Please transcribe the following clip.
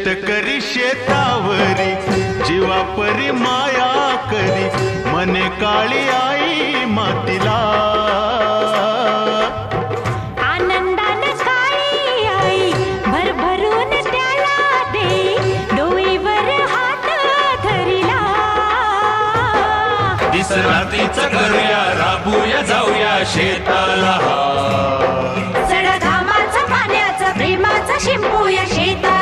शेतकरी शेतावरी जीवापरी माया करी, मने काळी आई मातीला. आनंदाने काळी आई भरभरून त्याला दे, डोईवर हात धरिला. दिसरातीचं करूया, राबूया जाऊया शेताला. सड घामाचं पाण्याचं प्रेमाचं शिंपूया शेता.